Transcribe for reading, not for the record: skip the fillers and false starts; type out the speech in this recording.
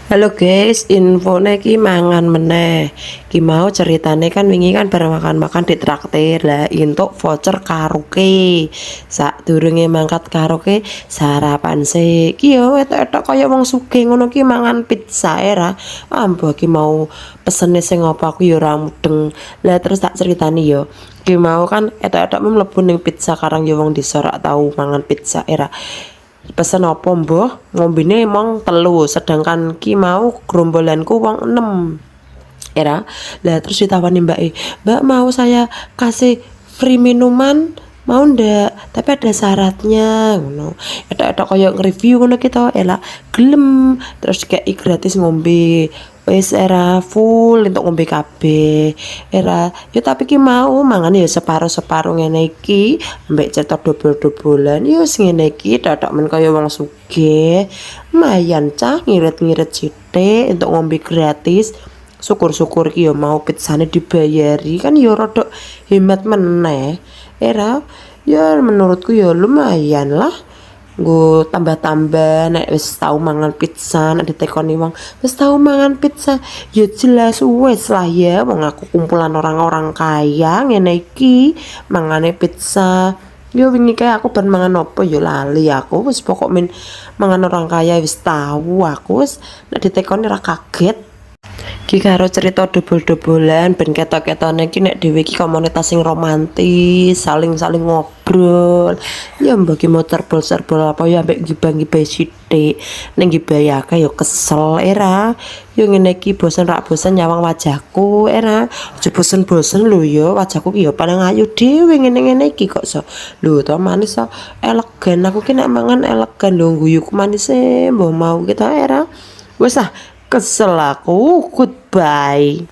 Halo guys, infone ki mangan meneh. Ki mau ceritane kan wingi kan bareng makan-makan di traktir lah entuk voucher karaoke. Sadurunge mangkat karaoke sarapan sih. Ki yo etok-etok kaya wong sugih ngono ki mangan pizza era. Ambo ki mau pesene sing apa aku yo ora mudeng. Lah terus tak ceritani yo. Ki mau kan etok-etok mlebu ning pizza karang yo wong disorak tau mangan pizza era. Pesen apa mbah ngombene emang telu sedangkan ki mau gerombolanku wong 6 era lah terus ditawani mbak mau saya kasih free minuman mau ndak tapi ada syaratnya ngono edak-edak koyo nge-review ngono kita elak gelem terus kayak gratis ngombe wis era full untuk ngombe kabeh era yo tapi ki mau mangan ya separo-separo ngene iki ambek cetok dobol-dobolan yo sing ngene iki dadak men kaya wong sugih lumayan cah ngirit-ngirit sithik untuk ngombe gratis syukur-syukur ki yo mau pizzane dibayari kan yo rodok hemat meneh era ya menurutku ya lumayan lah gue tambah-tambah nek wis tau mangan pizza nek ditekoni wong wis tau mangan pizza ya jelas wes lah ya wong aku kumpulan orang-orang kaya ngene iki mangane pizza yo wingi kae aku ben mangan opo yo lali aku wis pokok men mangan orang kaya wis tahu aku wis nek ditekoni ora kaget. Ki karo cerita dobol-dobolan ben ketok-ketone ki nek dhewe ki komunitas sing romantis, saling-saling ngobrol. Ya mbok ki mau serbol apa ya ambek gibah-gibah sithik. Ning gibayake ya kesel era. Yo ngene iki bosen rak bosen nyawang wajahku era. Aja bosen-bosen lho ya wajahku ki ya paling ayu dhewe ngene-ngene iki kok so. Lho to manis so elegan aku ki nek mangan elegan lho guyuku manis mbok mau kita era. Wes ah kesel aku, goodbye.